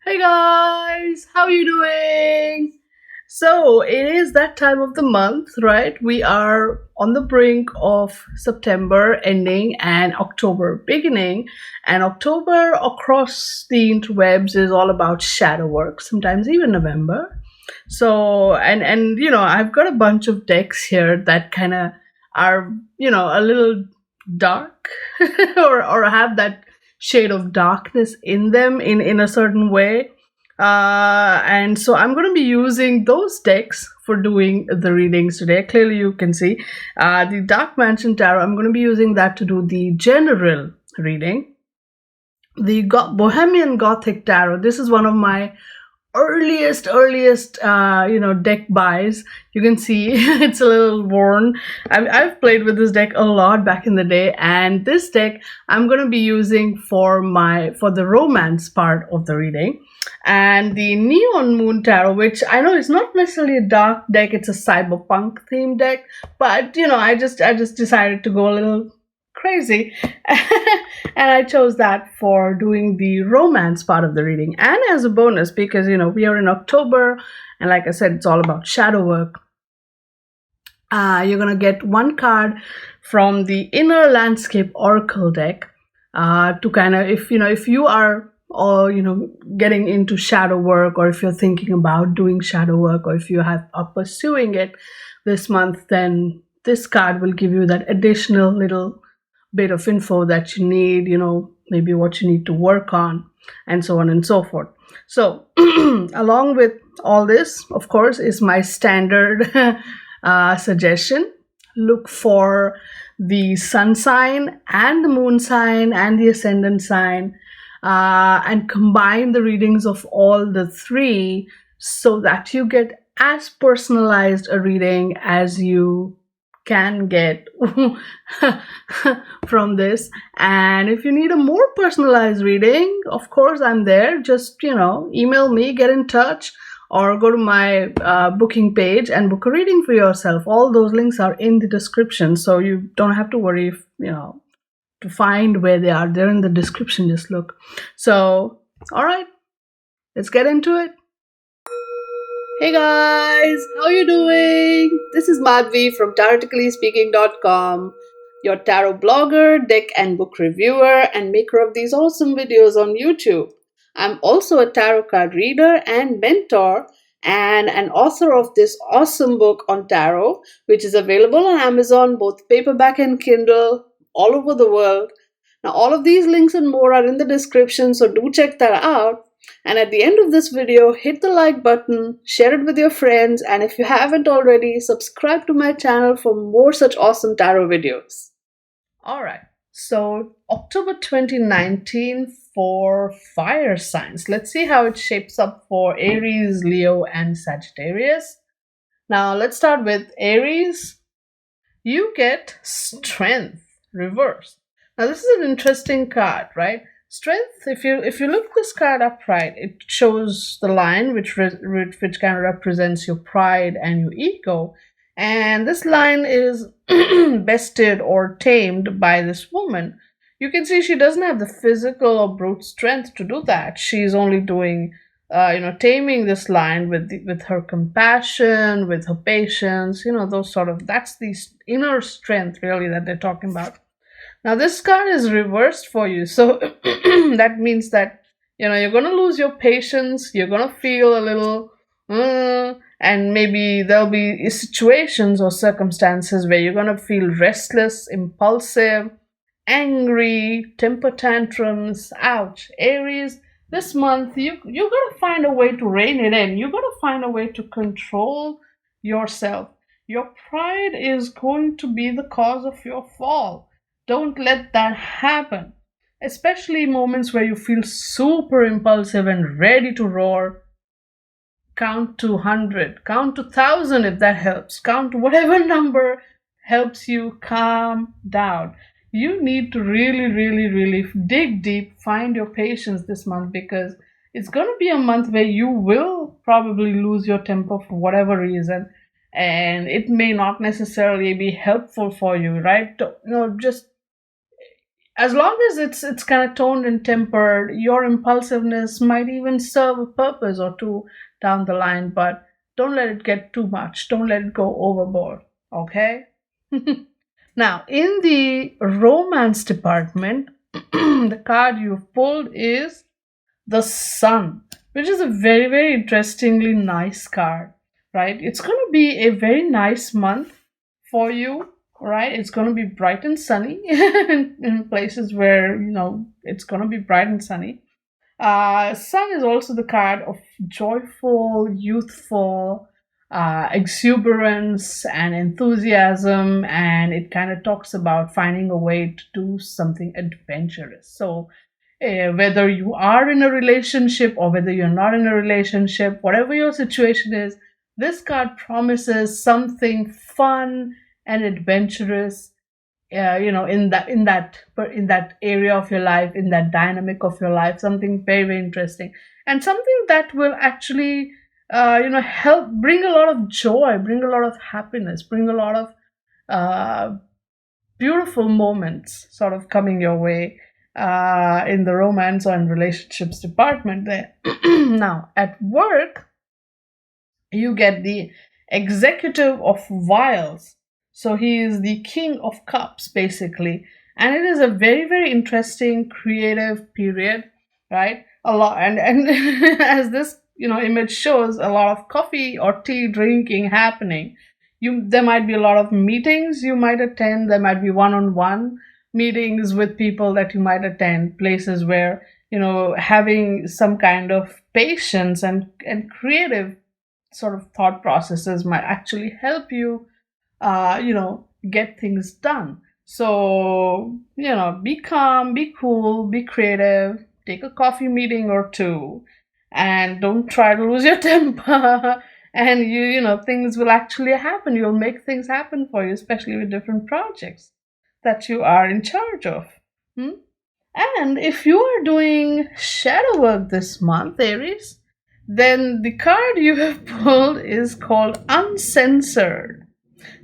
Hey guys, how are you doing? So it is that time of the month, right? We are on the brink of September ending and October beginning. And October across the interwebs is all about shadow work, sometimes even November. So and I've got a bunch of decks here that kind of are, a little dark or have that shade of darkness in them in a certain way. And so I'm going to be using those decks for doing the readings today. Clearly you can see the Dark Mansion Tarot. I'm going to be using that to do the general reading. The Bohemian Gothic Tarot. This is one of my earliest deck buys. You can see it's a little worn. I've played with this deck a lot back in the day, and this deck I'm going to be using for the romance part of the reading. And the Neon Moon Tarot, which I know is not necessarily a dark deck, it's a cyberpunk themed deck, but I just decided to go a little crazy and I chose that for doing the romance part of the reading. And as a bonus, because we are in October, and like I said, it's all about shadow work. You're gonna get one card from the Inner Landscape Oracle deck to kind of, if you are getting into shadow work, or if you're thinking about doing shadow work, or if you are pursuing it this month, then this card will give you that additional little bit of info that you need, maybe what you need to work on, and so on and so forth. So along with all this, of course, is my standard suggestion. Look for the sun sign and the moon sign and the ascendant sign, and combine the readings of all the three so that you get as personalized a reading as you can get from this. And if you need a more personalized reading, of course I'm there. Just email me, get in touch, or go to my booking page and book a reading for yourself. All those links are in the description, so you don't have to worry if to find where they are. They're in the description, just look. So all right, let's get into it. Hey guys, how you doing? This is Madhvi from TaroticallySpeaking.com, your tarot blogger, deck and book reviewer, and maker of these awesome videos on YouTube. I'm also a tarot card reader and mentor, and an author of this awesome book on tarot, which is available on Amazon, both paperback and Kindle, all over the world. Now, all of these links and more are in the description, so do check that out. And at the end of this video, hit the like button, share it with your friends, and if you haven't already, subscribe to my channel for more such awesome tarot videos. Alright, so October 2019 for fire signs. Let's see how it shapes up for Aries, Leo, and Sagittarius. Now let's start with Aries. You get Strength reversed. Now this is an interesting card, right? Strength, if you look this card upright, it shows the line which kind of represents your pride and your ego. And this line is bested or tamed by this woman. You can see she doesn't have the physical or brute strength to do that. She's only doing, taming this line with her compassion, with her patience, that's the inner strength really that they're talking about. Now this card is reversed for you, so that means that you're gonna lose your patience. You're gonna feel a little, and maybe there'll be situations or circumstances where you're gonna feel restless, impulsive, angry, temper tantrums. Ouch, Aries. This month you gotta find a way to rein it in. You gotta find a way to control yourself. Your pride is going to be the cause of your fall. Don't let that happen, especially moments where you feel super impulsive and ready to roar. Count to 100, count to 1,000 if that helps. Count whatever number helps you calm down. You need to really dig deep, find your patience this month, because it's going to be a month where you will probably lose your temper for whatever reason, and it may not necessarily be helpful for you, right? Just as long as it's kind of toned and tempered, your impulsiveness might even serve a purpose or two down the line, but don't let it get too much. Don't let it go overboard. Okay? Now, in the romance department, the card you've pulled is the Sun, which is a very, very interestingly nice card, right? It's going to be a very nice month for you, right? It's going to be bright and sunny in places where, it's going to be bright and sunny. Sun is also the card of joyful, youthful, exuberance and enthusiasm, and it kind of talks about finding a way to do something adventurous. So, whether you are in a relationship or whether you're not in a relationship, whatever your situation is, this card promises something fun and adventurous, in that area of your life, in that dynamic of your life, something very, very interesting, and something that will actually, help bring a lot of joy, bring a lot of happiness, bring a lot of uh, beautiful moments sort of coming your way in the romance or in relationships department there. Now, at work, you get the executive of vials. So he is the king of cups, basically. And it is a very, very interesting, creative period, right? A lot, and as this image shows, a lot of coffee or tea drinking happening. There might be a lot of meetings you might attend. There might be one-on-one meetings with people that you might attend. Places where having some kind of patience and creative sort of thought processes might actually help you, get things done. So, be calm, be cool, be creative, take a coffee meeting or two, and don't try to lose your temper. And things will actually happen. You'll make things happen for you, especially with different projects that you are in charge of. Hmm? And if you are doing shadow work this month, Aries, then the card you have pulled is called Uncensored.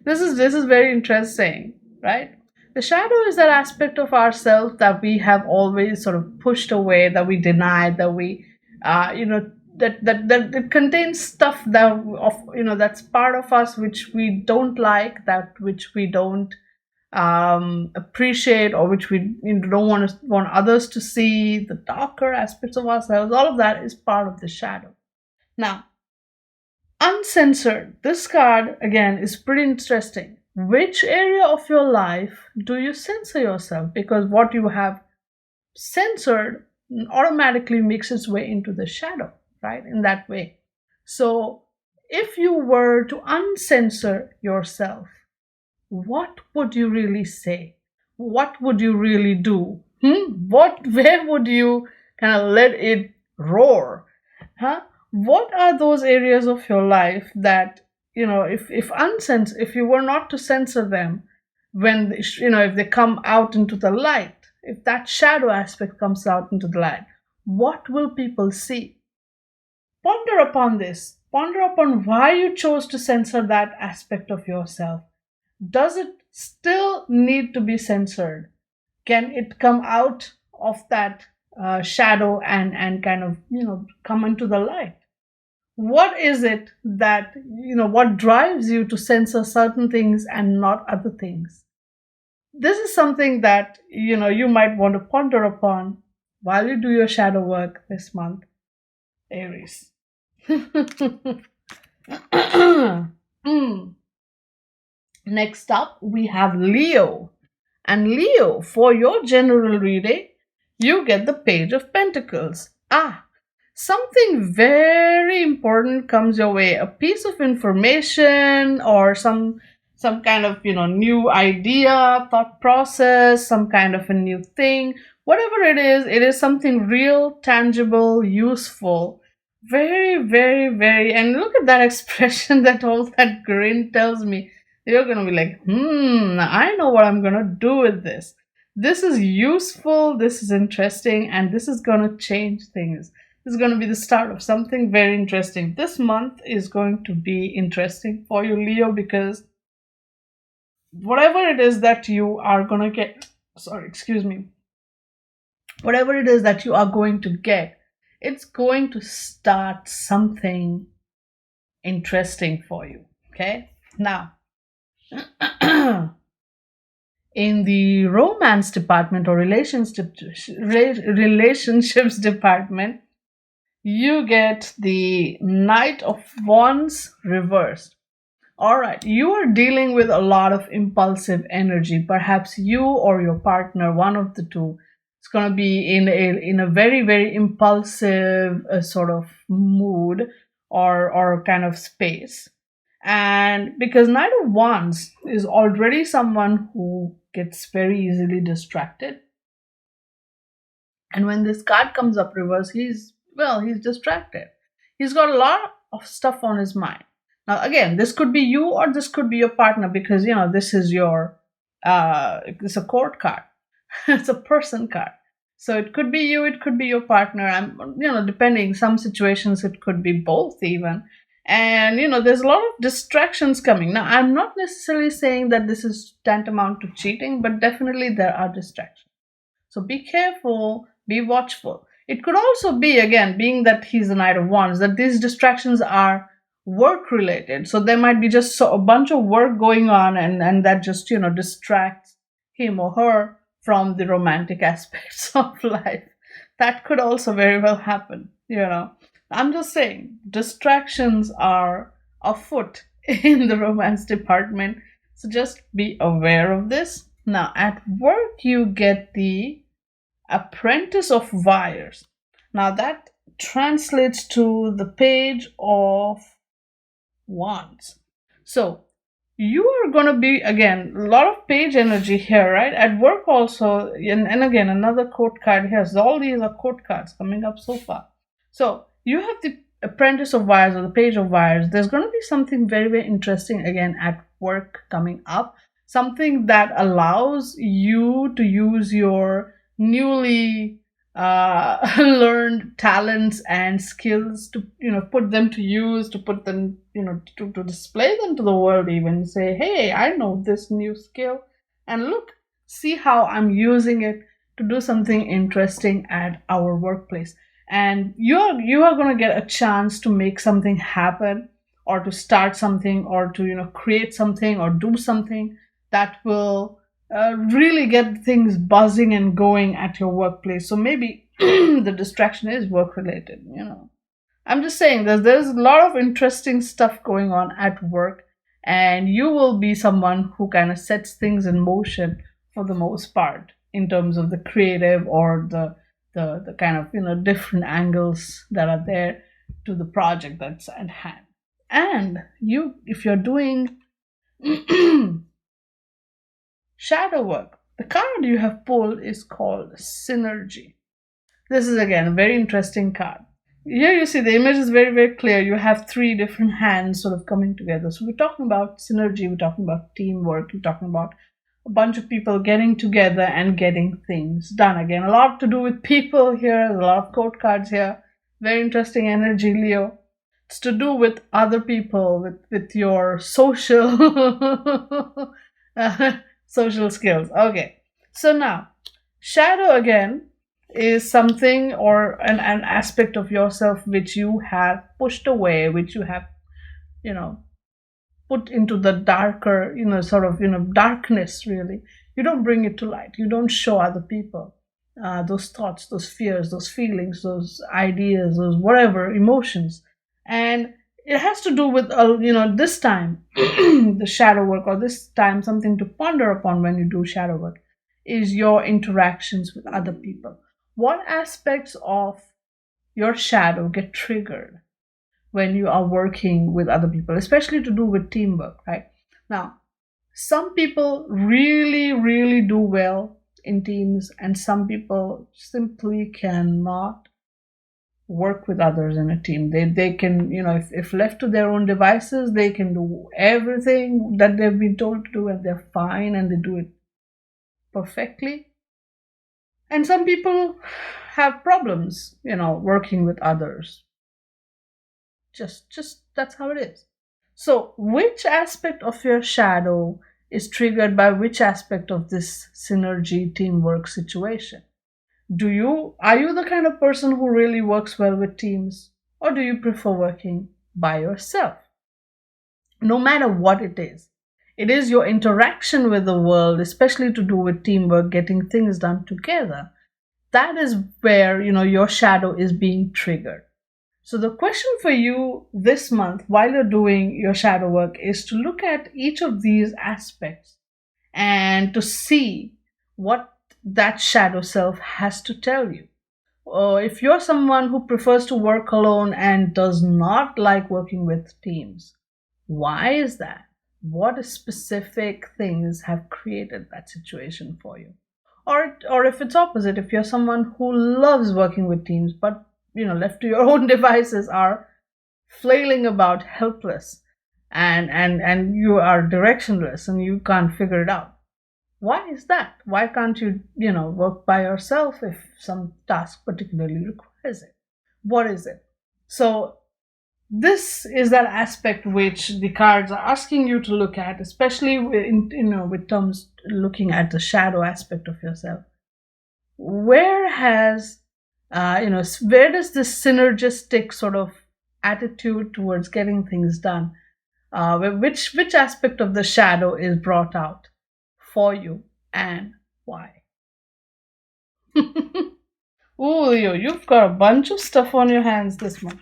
This is very interesting, right? The shadow is that aspect of ourselves that we have always sort of pushed away, that we denied, that we, that it contains stuff that's part of us which we don't like, that which we don't appreciate, or which we don't want others to see, the darker aspects of ourselves. All of that is part of the shadow. Now, uncensored. This card again is pretty interesting. Which area of your life do you censor yourself? Because what you have censored automatically makes its way into the shadow, right? In that way. So, if you were to uncensor yourself, what would you really say? What would you really do? Where would you kind of let it roar? Huh? What are those areas of your life that, if you were not to censor them, when if they come out into the light, if that shadow aspect comes out into the light, what will people see? Ponder upon this. Ponder upon why you chose to censor that aspect of yourself. Does it still need to be censored? Can it come out of that shadow and kind of come into the light? What is it that what drives you to censor certain things and not other things? This is something that you might want to ponder upon while you do your shadow work this month, Aries. Mm. Next up, we have Leo. And Leo, for your general reading, you get the Page of Pentacles. Something very important comes your way. A piece of information or some kind of new idea, thought process, some kind of a new thing. Whatever it is something real, tangible, useful. Very, very, very, and look at that expression, that grin tells me you're gonna be like, I know what I'm gonna do with this. This is useful, this is interesting, and this is gonna change things. This is gonna be the start of something very interesting. This month is going to be interesting for you, Leo, because whatever it is that you are gonna get, sorry, excuse me, whatever it is that you are going to get, it's going to start something interesting for you. Okay, now in the romance department or relationships department, you get the Knight of Wands reversed. All right, you are dealing with a lot of impulsive energy. Perhaps you or your partner, one of the two, is going to be in a very very impulsive sort of mood or kind of space. And because Knight of Wands is already someone who gets very easily distracted, and when this card comes up reverse, he's distracted. He's got a lot of stuff on his mind. Now again, this could be you or this could be your partner, because this is your it's a court card. It's a person card. So it could be you, it could be your partner. Depending, some situations it could be both even. And there's a lot of distractions coming. Now I'm not necessarily saying that this is tantamount to cheating, but definitely there are distractions. So be careful, be watchful. It could also be, again, being that he's the Knight of Wands, that these distractions are work related. So there might be just a bunch of work going on, and that just, distracts him or her from the romantic aspects of life. That could also very well happen. I'm just saying, distractions are afoot in the romance department. So just be aware of this. Now, at work, you get the Apprentice of Wires. Now, that translates to the Page of Wands. So, you are going to be, again, a lot of page energy here, right? At work also, and again, another court card here. So all these are court cards coming up so far. So, you have the Apprentice of Wires or the Page of Wires. There's going to be something very, very interesting, again, at work coming up. Something that allows you to use your newly learned talents and skills to put them to use, to put them to display them to the world, even say, hey, I know this new skill, and look, see how I'm using it to do something interesting at our workplace. And you are going to get a chance to make something happen, or to start something, or to create something or do something that will really get things buzzing and going at your workplace. So maybe the distraction is work related. I'm just saying that there's a lot of interesting stuff going on at work, and you will be someone who kind of sets things in motion for the most part, in terms of the creative or the kind of different angles that are there to the project that's at hand. And if you're doing shadow work, the card you have pulled is called Synergy. This is again a very interesting card. Here you see the image is very, very clear. You have three different hands sort of coming together. So we're talking about synergy, we're talking about teamwork, we're talking about a bunch of people getting together and getting things done. Again, a lot to do with people here, a lot of court cards here. Very interesting energy, Leo. It's to do with other people, with your social social skills. Okay, so now shadow again is something or an aspect of yourself which you have pushed away, which you have put into the darker sort of darkness. Really, you don't bring it to light, you don't show other people those thoughts, those fears, those feelings, those ideas, those whatever emotions. And it has to do with this time the shadow work, or this time something to ponder upon when you do shadow work, is your interactions with other people. What aspects of your shadow get triggered when you are working with other people, especially to do with teamwork, right? Now, some people really, really do well in teams, and some people simply cannot work with others in a team. They can, if left to their own devices, they can do everything that they've been told to do, and they're fine, and they do it perfectly. And some people have problems, working with others. Just that's how it is. So which aspect of your shadow is triggered by which aspect of this synergy teamwork situation? Are you the kind of person who really works well with teams, or do you prefer working by yourself? No matter what it is your interaction with the world, especially to do with teamwork, getting things done together. That is where, your shadow is being triggered. So the question for you this month while you're doing your shadow work is to look at each of these aspects and to see what that shadow self has to tell you. If you're someone who prefers to work alone and does not like working with teams, why is that? What specific things have created that situation for you? Or if it's opposite, if you're someone who loves working with teams but left to your own devices are flailing about helpless, and you are directionless and you can't figure it out. Why is that? Why can't you work by yourself if some task particularly requires it? What is it? So this is that aspect which the cards are asking you to look at, especially with terms looking at the shadow aspect of yourself. Where does this synergistic sort of attitude towards getting things done, which aspect of the shadow is brought out for you and why? Ooh, you've got a bunch of stuff on your hands this month.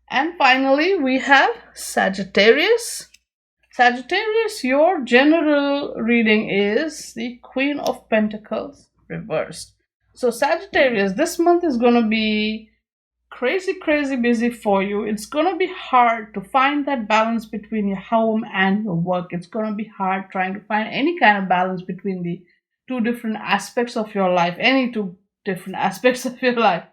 And finally, we have Sagittarius. Sagittarius, your general reading is the Queen of Pentacles reversed. So Sagittarius, this month is going to be crazy busy for you. It's going to be hard to find that balance between your home and your work. It's going to be hard trying to find any kind of balance between the two different aspects of your life, any two different aspects of your life.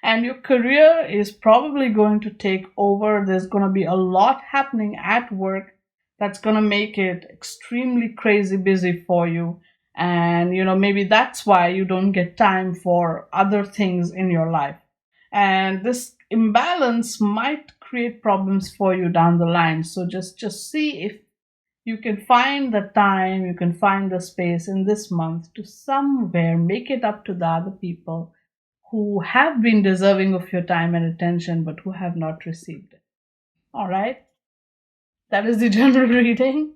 And your career is probably going to take over. There's going to be a lot happening at work that's going to make it extremely crazy busy for you. And, maybe that's why you don't get time for other things in your life. And this imbalance might create problems for you down the line. So just see if you can find the time, you can find the space in this month to somewhere make it up to the other people who have been deserving of your time and attention, but who have not received it. All right. That is the general reading.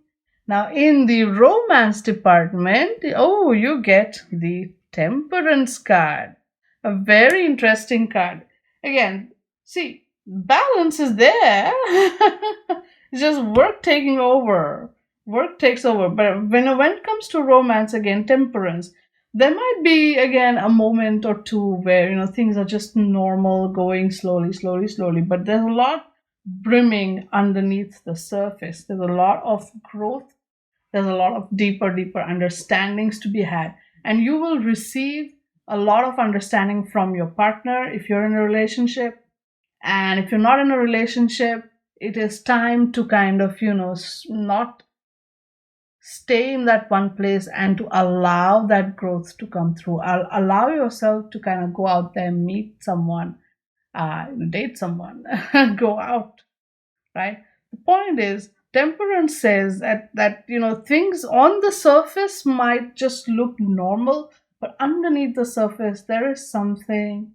Now, in the romance department, you get the Temperance card. A very interesting card. Again, see, balance is there. It's just work taking over. Work takes over. But when it comes to romance, again, Temperance, there might be, again, a moment or two where, things are just normal, going slowly. But there's a lot brimming underneath the surface. There's a lot of growth. There's a lot of deeper understandings to be had. And you will receive a lot of understanding from your partner if you're in a relationship. And if you're not in a relationship, it is time to kind of, not stay in that one place and to allow that growth to come through. Allow yourself to kind of go out there, meet someone, date someone, go out, right? The point is, Temperance says that things on the surface might just look normal, but underneath the surface there is something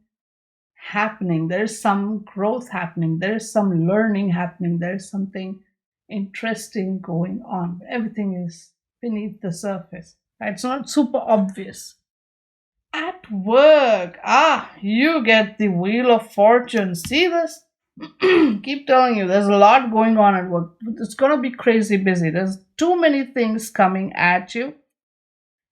happening. There is some growth happening. There is some learning happening. There is something interesting going on. Everything is beneath the surface. Right? It's not super obvious. At work, you get the Wheel of Fortune. See this? Keep telling you, there's a lot going on at work. It's going to be crazy busy. There's too many things coming at you.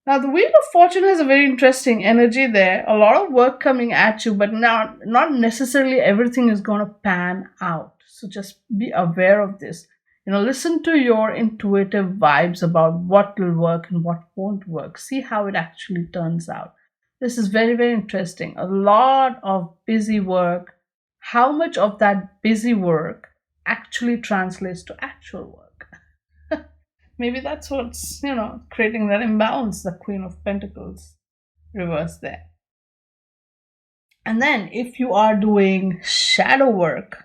Now, the Wheel of Fortune has a very interesting energy there. A lot of work coming at you, but not necessarily everything is going to pan out. So just be aware of this. Listen to your intuitive vibes about what will work and what won't work. See how it actually turns out. This is very, very interesting. A lot of busy work. How much of that busy work actually translates to actual work? Maybe that's what's, creating that imbalance, the Queen of Pentacles reverse there. And then if you are doing shadow work,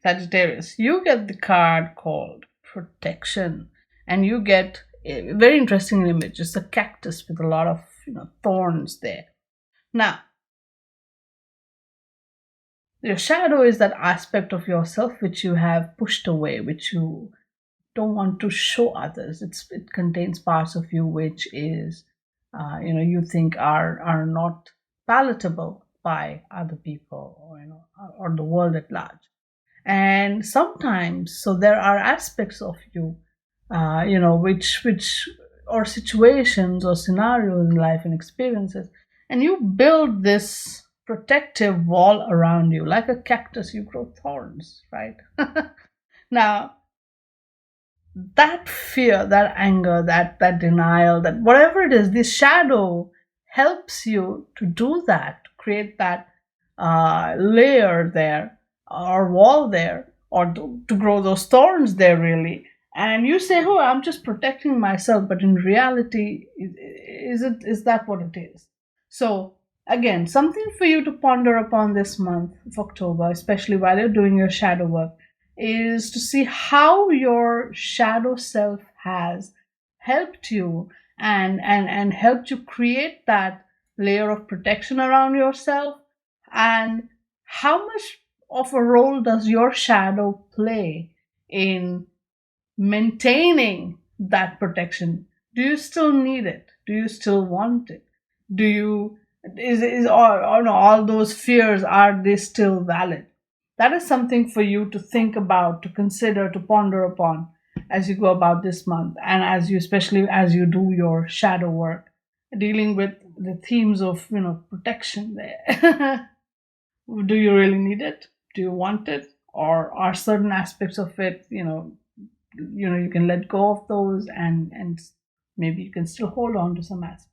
Sagittarius, you get the card called Protection. And you get a very interesting image. It's a cactus with a lot of thorns there. Now, your shadow is that aspect of yourself which you have pushed away, which you don't want to show others. It contains parts of you which is you think are not palatable by other people, or the world at large. And sometimes, so there are aspects of you which or situations or scenarios in life and experiences, and you build this protective wall around you. Like a cactus, you grow thorns, right? Now, that fear, that anger, that denial, that whatever it is, this shadow helps you to do that, to create that layer there, or wall there, or to grow those thorns there, really. And you say, "Oh, I'm just protecting myself," but in reality, is that what it is? So again, something for you to ponder upon this month of October, especially while you're doing your shadow work, is to see how your shadow self has helped you and helped you create that layer of protection around yourself, and how much of a role does your shadow play in maintaining that protection. Do you still need it? Do you still want it? Do you is or no, all those fears, are they still valid? That is something for you to think about, to consider, to ponder upon as you go about this month, and especially as you do your shadow work, dealing with the themes of protection there. Do you really need it? Do you want it? Or are certain aspects of it, you can let go of those, and maybe you can still hold on to some aspects?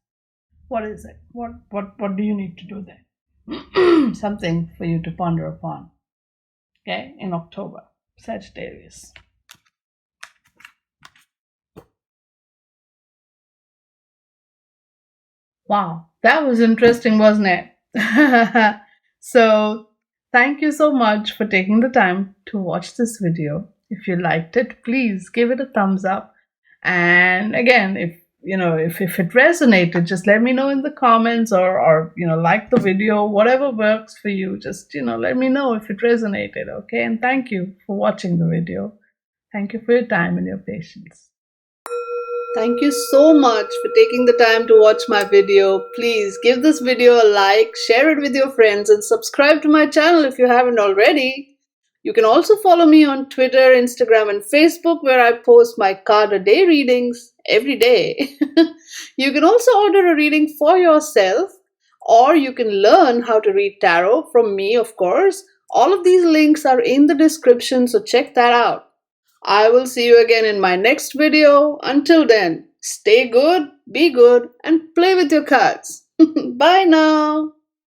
What is it? What do you need to do there? Something for you to ponder upon. Okay, in October, Sagittarius. Wow, that was interesting, wasn't it? So, thank you so much for taking the time to watch this video. If you liked it, please give it a thumbs up. And again, if it resonated, just let me know in the comments, or like the video, whatever works for you. Just let me know if it resonated. Okay, and thank you for watching the video. Thank you for your time and your patience. Thank you so much for taking the time to watch my video. Please give this video a like, share it with your friends, and subscribe to my channel if you haven't already. You can also follow me on Twitter, Instagram, and Facebook, where I post my card a day readings every day. You can also order a reading for yourself, or you can learn how to read tarot from me, of course. All of these links are in the description, so check that out. I will see you again in my next video. Until then, stay good, be good, and play with your cards. Bye now.